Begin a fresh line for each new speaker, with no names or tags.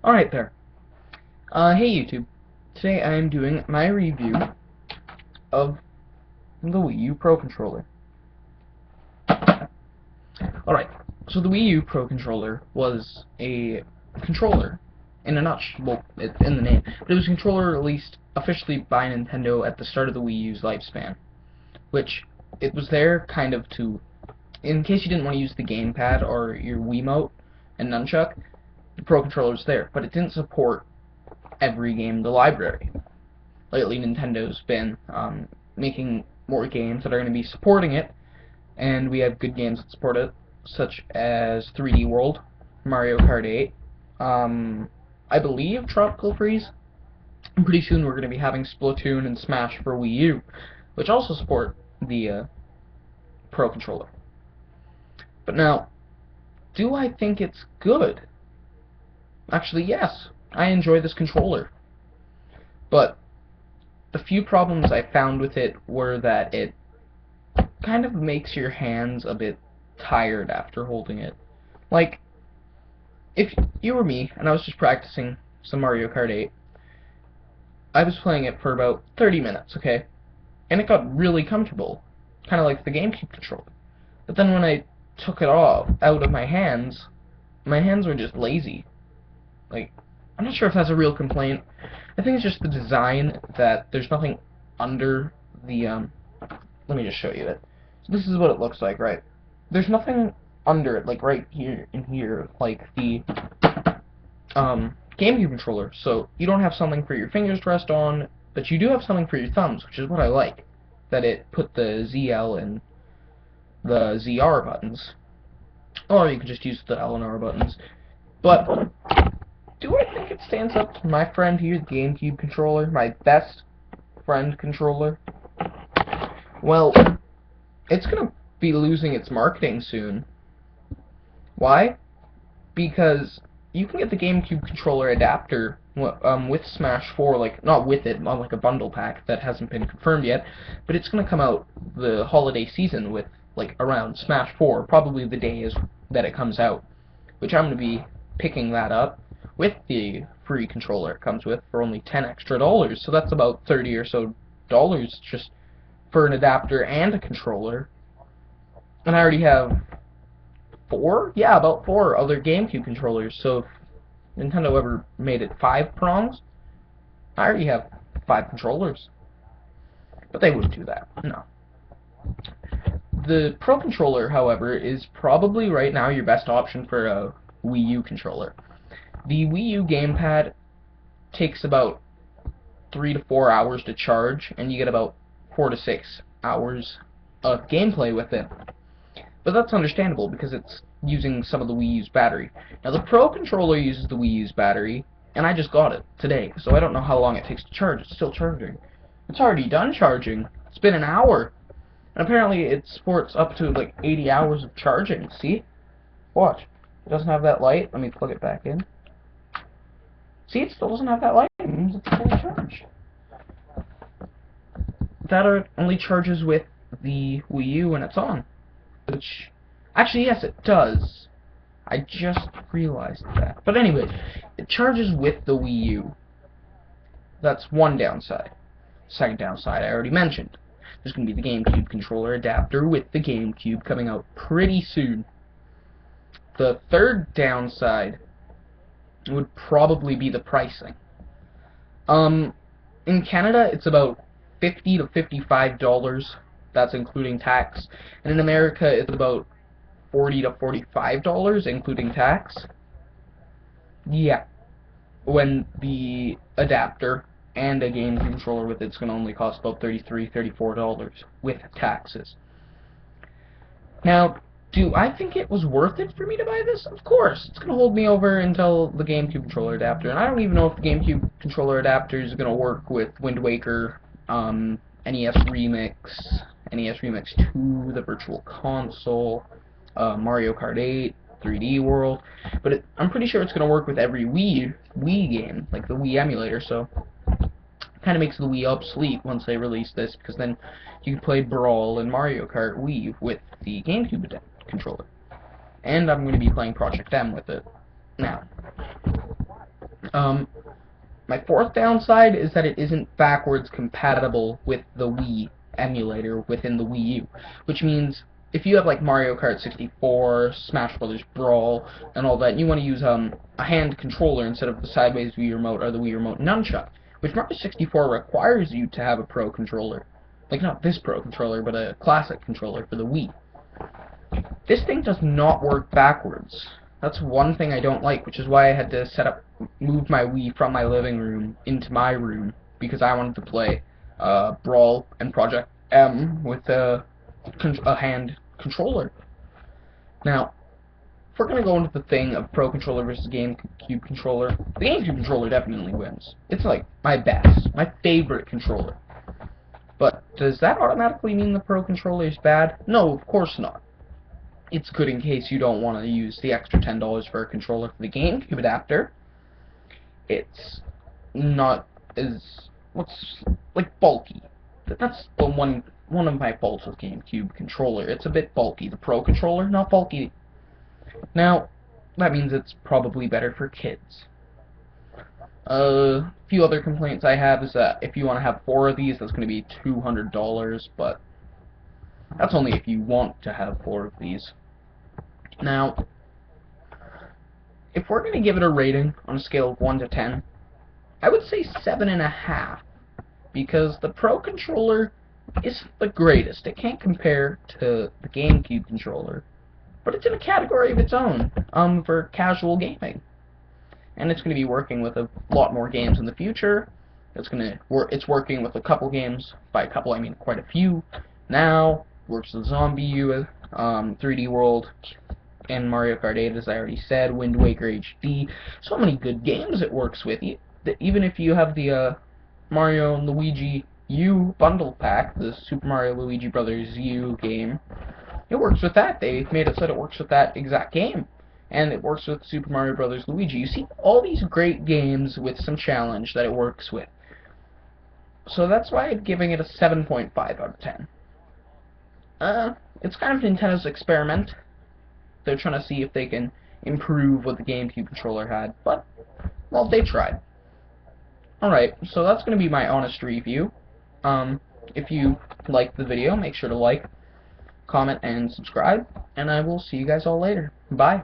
Alright there. Hey YouTube. Today I am doing my review of the Wii U Pro Controller. Alright, so the Wii U Pro Controller was a controller, in a nutshell, well, it's in the name, but it was a controller released officially by Nintendo at the start of the Wii U's lifespan, which it was there kind of to, in case you didn't want to use the gamepad or your Wiimote and nunchuck, the Pro Controller was there, but it didn't support every game in the library. Lately, Nintendo's been making more games that are going to be supporting it, and we have good games that support it, such as 3D World, Mario Kart 8, I believe Tropical Freeze, and pretty soon we're going to be having Splatoon and Smash for Wii U, which also support the Pro Controller. But now, do I think it's good? Actually, yes. I enjoy this controller. But the few problems I found with it were that it kind of makes your hands a bit tired after holding it. Like, if you were me and I was just practicing some Mario Kart 8, I was playing it for about 30 minutes, okay? And it got really comfortable, kind of like the GameCube controller. But then when I took it out of my hands were just lazy. Like, I'm not sure if that's a real complaint. I think it's just the design, that there's nothing under the, let me just show you it. So this is what it looks like, right? There's nothing under it, like right here and here, like the, GameCube controller. So you don't have something for your fingers to rest on, but you do have something for your thumbs, which is what I like. That it put the ZL and the ZR buttons. Or you could just use the L and R buttons. But do I think it stands up to my friend here, the GameCube controller, my best friend controller? Well, it's gonna be losing its marketing soon. Why? Because you can get the GameCube controller adapter with Smash 4, like, not with it, not like a bundle pack that hasn't been confirmed yet, but it's gonna come out the holiday season with, like, around Smash 4, probably the day that it comes out, which I'm gonna be picking that up with the free controller it comes with for only $10 extra. So that's about $30 or so just for an adapter and a controller. And I already have about four other GameCube controllers. So if Nintendo ever made it 5 prongs, I already have 5 controllers. But they wouldn't do that. No. The Pro Controller, however, is probably right now your best option for a Wii U controller. The Wii U gamepad takes about 3 to 4 hours to charge, and you get about 4 to 6 hours of gameplay with it. But that's understandable because it's using some of the Wii U's battery. Now the Pro Controller uses the Wii U's battery, and I just got it today, so I don't know how long it takes to charge. It's still charging. It's already done charging. It's been an hour. And apparently it supports up to like 80 hours of charging. See? Watch. It doesn't have that light. Let me plug it back in. See, it still doesn't have that light. It means it's fully charged. That only charges with the Wii U when it's on. Which, actually, yes, it does. I just realized that. But anyway, it charges with the Wii U. That's one downside. Second downside, I already mentioned. There's going to be the GameCube controller adapter with the GameCube coming out pretty soon. The third downside would probably be the pricing. In Canada, it's about $50 to $55. That's including tax. And in America, it's about $40 to $45, including tax. Yeah. When the adapter and a game controller with it's going to only cost about $33, $34 with taxes. Now, do I think it was worth it for me to buy this? Of course. It's going to hold me over until the GameCube controller adapter. And I don't even know if the GameCube controller adapter is going to work with Wind Waker, NES Remix, NES Remix 2, the Virtual Console, Mario Kart 8, 3D World. But I'm pretty sure it's going to work with every Wii game, like the Wii emulator, so kind of makes the Wii obsolete once they release this, because then you can play Brawl and Mario Kart Wii with the GameCube controller. And I'm going to be playing Project M with it. Now, Um, my fourth downside is that it isn't backwards compatible with the Wii emulator within the Wii U, which means if you have like Mario Kart 64, Smash Brothers Brawl, and all that, and you want to use a hand controller instead of the sideways Wii remote or the Wii remote nunchuck, which Mario 64 requires you to have a Pro controller, like not this Pro controller, but a classic controller for the Wii. This thing does not work backwards. That's one thing I don't like, which is why I had to move my Wii from my living room into my room, because I wanted to play Brawl and Project M with a hand controller. Now, if we're going to go into the thing of Pro Controller versus GameCube controller, the GameCube controller definitely wins. It's like my best, my favorite controller. But does that automatically mean the Pro controller is bad? No, of course not. It's good in case you don't want to use the extra $10 for a controller for the GameCube adapter. It's not as bulky. That's the one of my faults with GameCube controller. It's a bit bulky. The Pro controller, not bulky. Now, that means it's probably better for kids. A few other complaints I have is that if you want to have 4 of these, that's going to be $200, but that's only if you want to have 4 of these. Now, if we're going to give it a rating on a scale of 1 to 10, I would say 7.5, because the Pro controller isn't the greatest. It can't compare to the GameCube controller, but it's in a category of its own for casual gaming. And it's going to be working with a lot more games in the future. It's working with a couple games. By a couple, I mean quite a few. Now, works with Zombie U, 3D World, and Mario Kart 8, as I already said, Wind Waker HD. So many good games it works with. Even if you have the Mario and Luigi U bundle pack, the Super Mario Luigi Brothers U game, it works with that. They made it so that it works with that exact game. And it works with Super Mario Brothers Luigi. You see all these great games with some challenge that it works with. So that's why I'm giving it a 7.5 out of 10. It's kind of Nintendo's experiment. They're trying to see if they can improve what the GameCube controller had, but, well, they tried. Alright, so that's going to be my honest review. If you liked the video, make sure to like, comment, and subscribe, and I will see you guys all later. Bye.